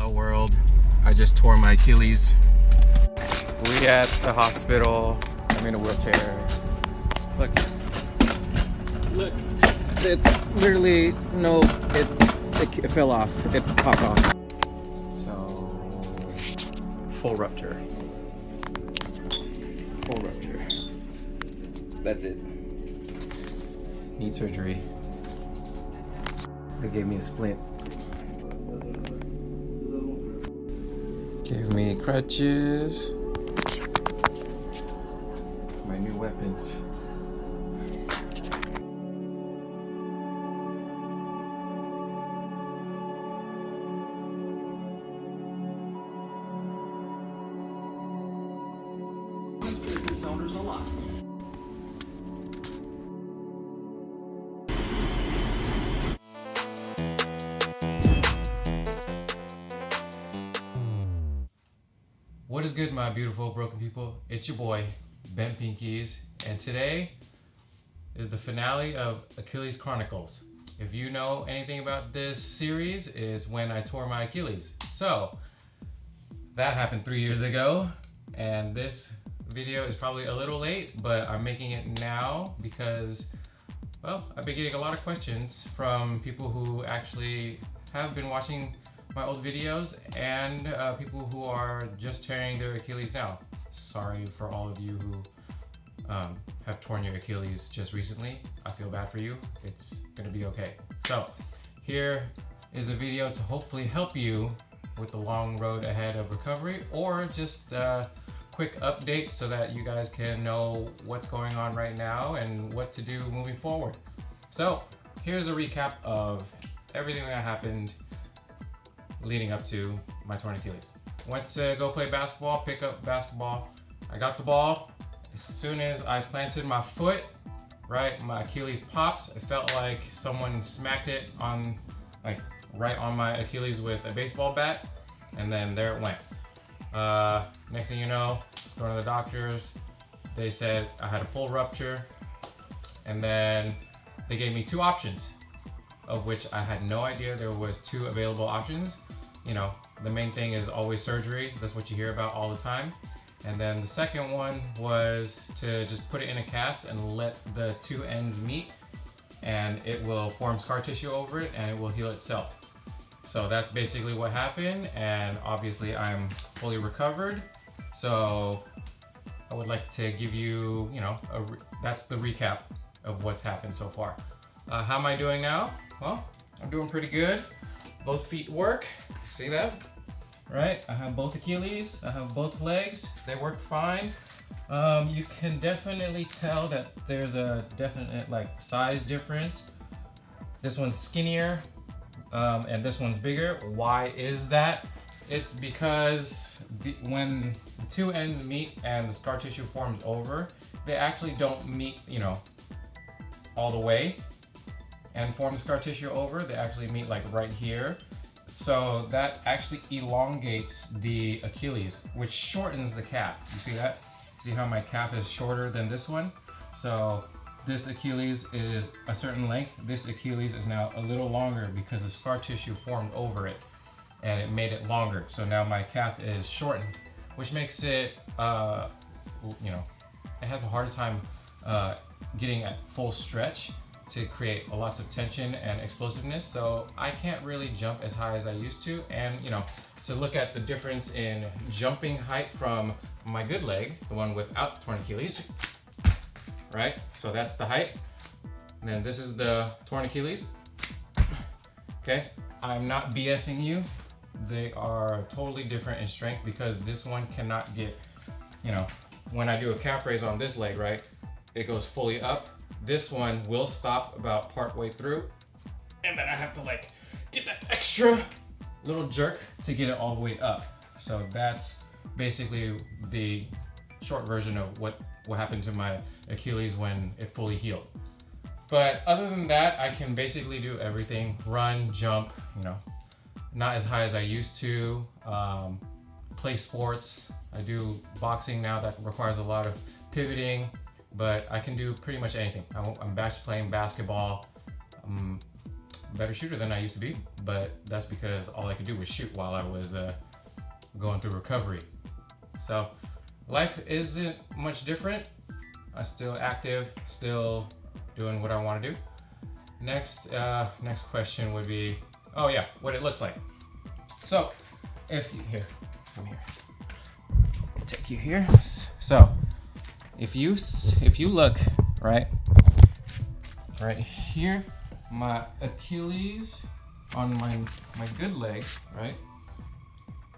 Hello world, I just tore my Achilles. We at the hospital. I'm in a wheelchair. Look, it's literally it fell off. It popped off. So full rupture. That's it. Need surgery. They gave me a splint. Gave me crutches. My new weapons. What is good, my beautiful broken people? It's your boy, Bentpinkeez, and today is the finale of Achilles Chronicles. If you know anything about this series, is when I tore my Achilles. So, that happened 3 years ago, and this video is probably a little late, but I'm making it now because, well, I've been getting a lot of questions from people who actually have been watching my old videos and people who are just tearing their Achilles now. Sorry for all of you who have torn your Achilles just recently. I feel bad for you. It's gonna be okay. So here is a video to hopefully help you with the long road ahead of recovery, or just a quick update so that you guys can know what's going on right now and what to do moving forward. So here's a recap of everything that happened leading up to my torn Achilles. Went to go play basketball, pick up basketball. I got the ball. As soon as I planted my foot, right, my Achilles popped. It felt like someone smacked it on, like, right on my Achilles with a baseball bat, and then there it went. Next thing you know, going to the doctors. They said I had a full rupture, and then they gave me two options, of which I had no idea there was two available options. You know, the main thing is always surgery. That's what you hear about all the time. And then the second one was to just put it in a cast and let the two ends meet, and it will form scar tissue over it and it will heal itself. So that's basically what happened, and obviously I'm fully recovered. So I would like to give you, that's the recap of what's happened so far. How am I doing now? Well, I'm doing pretty good. Both feet work. See that? Right? I have both Achilles. I have both legs. They work fine. You can definitely tell that there's a definite size difference. This one's skinnier, and this one's bigger. Why is that? It's because when the two ends meet and the scar tissue forms over, they actually don't meet, all the way and form the scar tissue over. They actually meet right here. So that actually elongates the Achilles, which shortens the calf. You see that? See how my calf is shorter than this one? So this Achilles is a certain length. This Achilles is now a little longer because the scar tissue formed over it and it made it longer. So now my calf is shortened, which makes it, it has a harder time getting at full stretch to create lots of tension and explosiveness. So I can't really jump as high as I used to. And to look at the difference in jumping height from my good leg, the one without torn Achilles, right? So that's the height. And then this is the torn Achilles. Okay, I'm not BSing you. They are totally different in strength because this one cannot get, when I do a calf raise on this leg, right? It goes fully up. This one will stop about part way through, and then I have to get that extra little jerk to get it all the way up. So that's basically the short version of what happened to my Achilles when it fully healed. But other than that, I can basically do everything. Run, jump, not as high as I used to. Play sports. I do boxing now that requires a lot of pivoting. But I can do pretty much anything. I'm back to playing basketball. better shooter than I used to be, but that's because all I could do was shoot while I was going through recovery. So life isn't much different. I'm still active, still doing what I want to do. Next question would be, oh yeah, what it looks like. So if you, here, come here, take you here. So if you look right here, my Achilles on my good leg, right?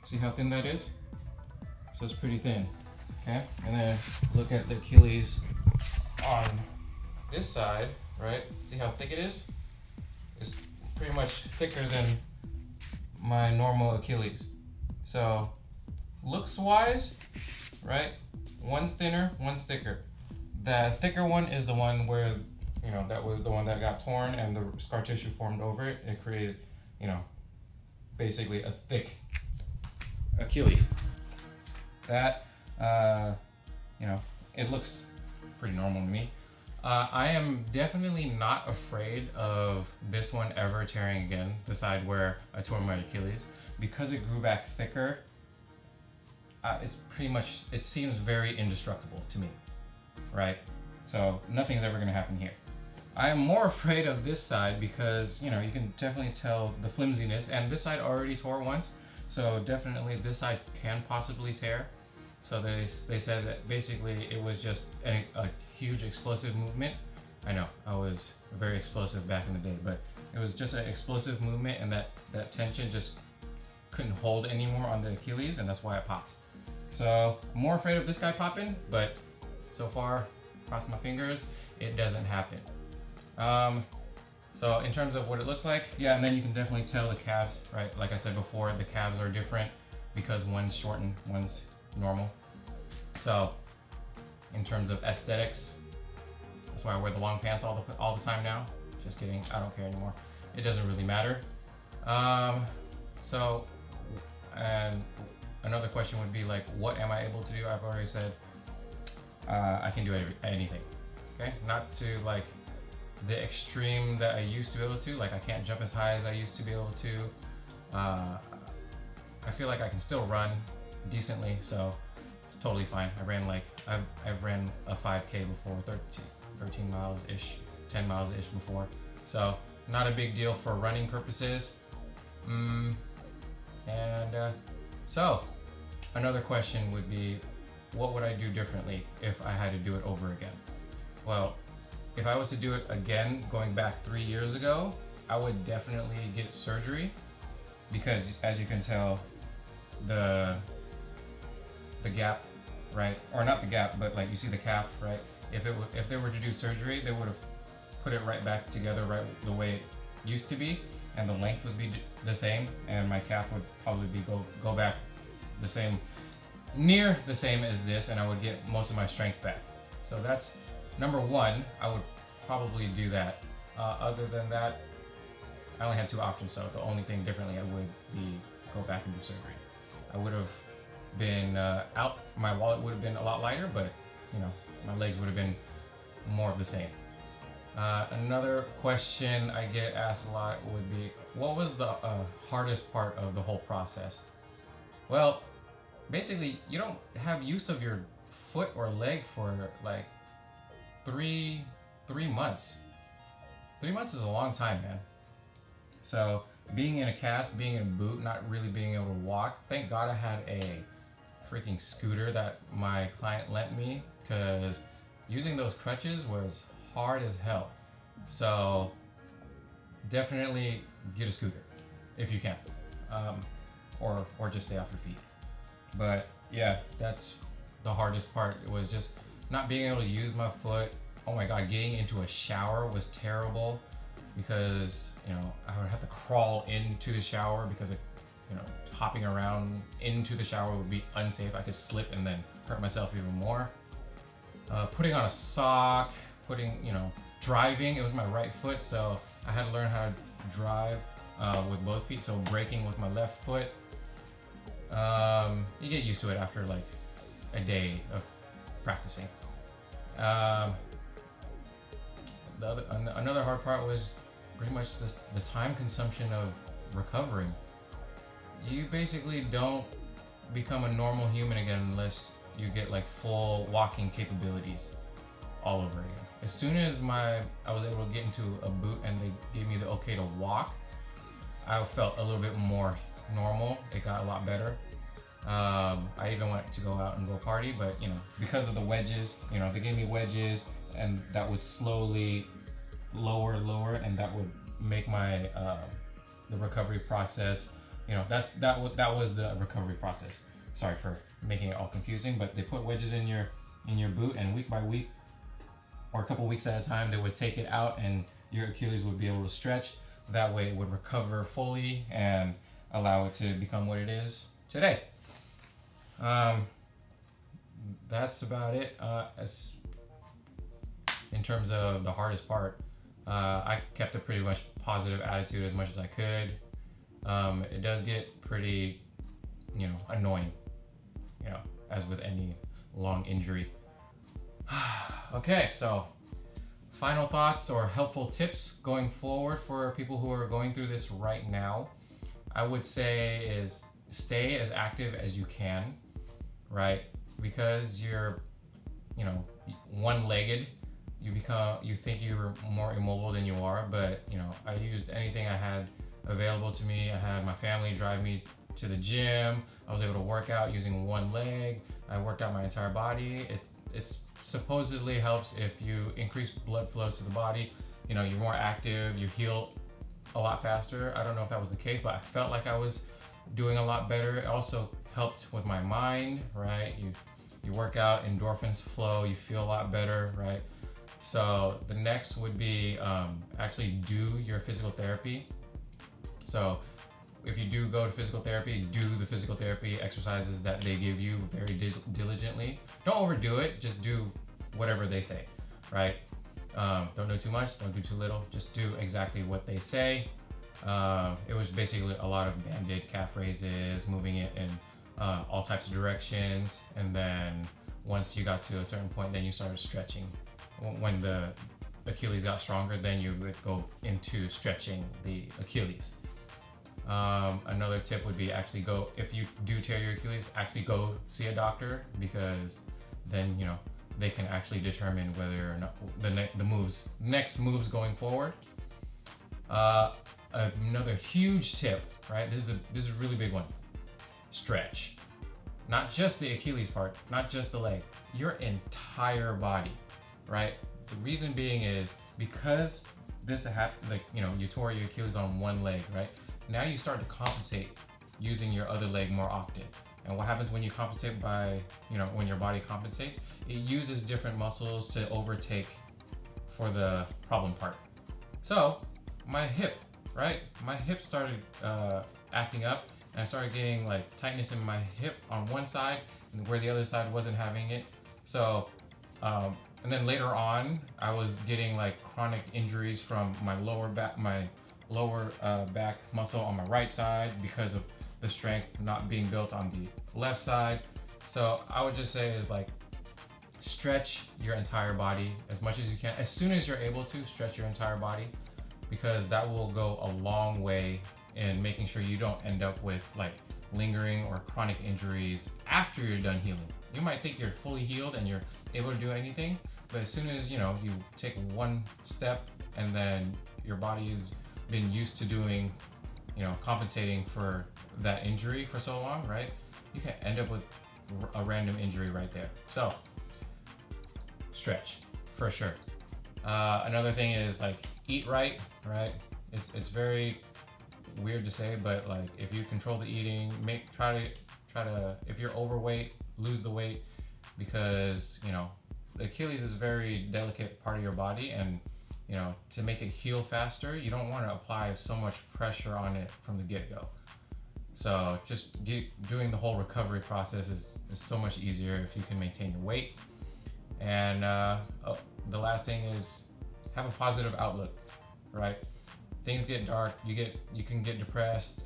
See how thin that is? So it's pretty thin, okay? And then look at the Achilles on this side, right? See how thick it is? It's pretty much thicker than my normal Achilles. So looks wise, right? One's thinner, one's thicker. The thicker one is the one where, you know, that was the one that got torn and the scar tissue formed over it and created, you know, basically a thick Achilles. That, you know, it looks pretty normal to me. I am definitely not afraid of this one ever tearing again, the side where I tore my Achilles. Because it grew back thicker, it's pretty much, it seems very indestructible to me, right? So nothing's ever gonna happen here. I am more afraid of this side because, you know, you can definitely tell the flimsiness, and this side already tore once, so definitely this side can possibly tear. So they said that basically it was just a huge explosive movement. I know, I was very explosive back in the day, but it was just an explosive movement, and that tension just couldn't hold anymore on the Achilles, and that's why it popped. So I'm more afraid of this guy popping, but so far, cross my fingers, it doesn't happen. So in terms of what it looks like, yeah, and then you can definitely tell the calves, right? Like I said before, the calves are different because one's shortened, one's normal. So in terms of aesthetics, that's why I wear the long pants all the time now. Just kidding, I don't care anymore. It doesn't really matter. So, and another question would be like, what am I able to do? I've already said I can do anything. Okay, not to like the extreme that I used to be able to. Like I can't jump as high as I used to be able to. I feel like I can still run decently, so it's totally fine. I ran like I've ran a 5K before, 13 miles ish, 10 miles ish before. So not a big deal for running purposes. So another question would be, what would I do differently if I had to do it over again? Well, if I was to do it again, going back 3 years ago, I would definitely get surgery because, as you can tell, the gap, right? Or not the gap, but like you see the calf, right? If they were to do surgery, they would have put it right back together, right the way it used to be, and the length would be the same, and my calf would probably be go back the same, near the same as this, and I would get most of my strength back. So that's number one. I would probably do that. Other than that, I only had two options, so the only thing differently I would be go back and do surgery. I would have been out, my wallet would have been a lot lighter, but you know, my legs would have been more of the same. Another question I get asked a lot would be, what was the hardest part of the whole process? Well, basically, you don't have use of your foot or leg for like three months. 3 months is a long time, man. So being in a cast, being in a boot, not really being able to walk. Thank God I had a freaking scooter that my client lent me, because using those crutches was hard as hell. So definitely get a scooter if you can, or just stay off your feet. But yeah, that's the hardest part. It was just not being able to use my foot. Oh my God, getting into a shower was terrible because, you know, I would have to crawl into the shower because hopping around into the shower would be unsafe. I could slip and then hurt myself even more. Putting on a sock, driving, it was my right foot, so I had to learn how to drive with both feet, so braking with my left foot. You get used to it after like a day of practicing. Another hard part was pretty much just the time consumption of recovering. You basically don't become a normal human again unless you get like full walking capabilities all over again. As soon as I was able to get into a boot and they gave me the okay to walk, I felt a little bit more normal. It got a lot better. I even went to go out and go party, but because of the wedges, they gave me wedges, and that would slowly lower, and that would make my the recovery process. That was the recovery process. Sorry for making it all confusing, but they put wedges in your boot, and week by week, or a couple weeks at a time, they would take it out, and your Achilles would be able to stretch. That way, it would recover fully and allow it to become what it is today. That's about it. As in terms of the hardest part, I kept a pretty much positive attitude as much as I could. It does get pretty, annoying, as with any long injury. Okay, so final thoughts or helpful tips going forward for people who are going through this right now, I would say is stay as active as you can, right? Because you're, one-legged, you think you're more immobile than you are, but I used anything I had available to me. I had my family drive me to the gym. I was able to work out using one leg. I worked out my entire body. It's supposedly helps if you increase blood flow to the body. You're more active, you heal a lot faster. I don't know if that was the case, but I felt like I was doing a lot better. It also helped with my mind, right? You work out, endorphins flow, you feel a lot better, right? So the next would be actually do your physical therapy. So if you do go to physical therapy, do the physical therapy exercises that they give you very diligently. Don't overdo it, just do whatever they say, right? Don't do too much, don't do too little, just do exactly what they say. It was basically a lot of band-aid calf raises, moving it in all types of directions, and then once you got to a certain point, then you started stretching. When the Achilles got stronger, then you would go into stretching the Achilles. Another tip would be actually if you do tear your Achilles, actually go see a doctor, because then they can actually determine whether or not the next moves going forward. Another huge tip, right? This is a really big one. Stretch. Not just the Achilles part, not just the leg, your entire body, right? The reason being is because this happened, you tore your Achilles on one leg, right? Now you start to compensate using your other leg more often. And what happens when you compensate when your body compensates, it uses different muscles to overtake for the problem part. So my hip, right? My hip started acting up, and I started getting like tightness in my hip on one side and where the other side wasn't having it. So, and then later on, I was getting like chronic injuries from my lower back muscle on my right side because of the strength not being built on the left side. So I would just say is stretch your entire body as much as you can. As soon as you're able to, stretch your entire body, because that will go a long way in making sure you don't end up with lingering or chronic injuries after you're done healing. You might think you're fully healed and you're able to do anything, but as soon as you take one step and then your body has been used to doing, compensating for that injury for so long, right? You can end up with a random injury right there. So stretch for sure. Another thing is eat right? It's very weird to say, but if you control the eating, try to if you're overweight, lose the weight, because the Achilles is a very delicate part of your body, and to make it heal faster, you don't want to apply so much pressure on it from the get-go. So just doing the whole recovery process is so much easier if you can maintain your weight. And the last thing is have a positive outlook, right? Things get dark, you can get depressed,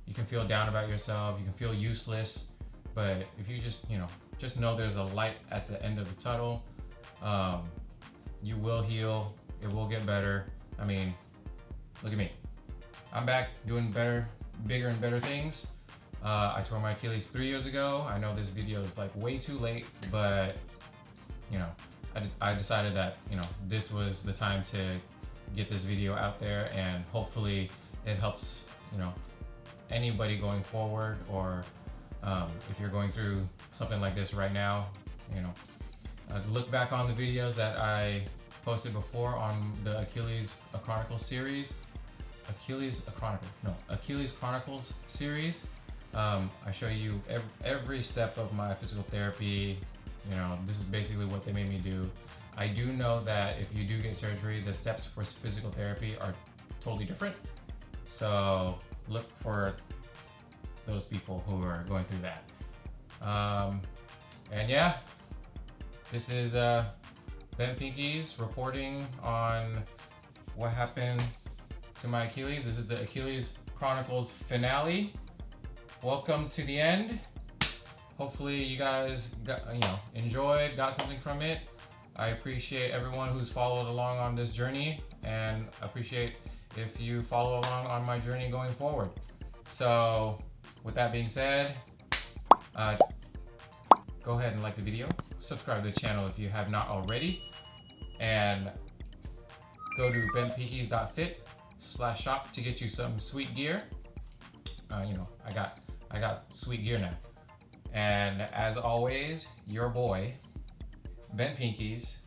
you can feel down about yourself, you can feel useless, but if you just know there's a light at the end of the tunnel, you will heal, it will get better. I mean, look at me. I'm back doing better, bigger and better things. I tore my Achilles 3 years ago. I know this video is like way too late, but you know, I decided that, you know, this was the time to get this video out there, and hopefully it helps, you know, anybody going forward, or if you're going through something like this right now, you know, look back on the videos that I posted before on the Achilles Chronicles series. Achilles Chronicles series. I show you every step of my physical therapy. You know, this is basically what they made me do. I do know that if you do get surgery, the steps for physical therapy are totally different. So look for those people who are going through that. And yeah, this is Bentpinkeez reporting on what happened to my Achilles. This is the Achilles Chronicles finale. Welcome to the end. Hopefully you guys enjoyed, got something from it. I appreciate everyone who's followed along on this journey, and appreciate if you follow along on my journey going forward. So with that being said, go ahead and like the video, subscribe to the channel if you have not already, and go to bentpinkeez.fit/shop to get you some sweet gear. You know, I got sweet gear now. And as always, your boy, Bentpinkeez,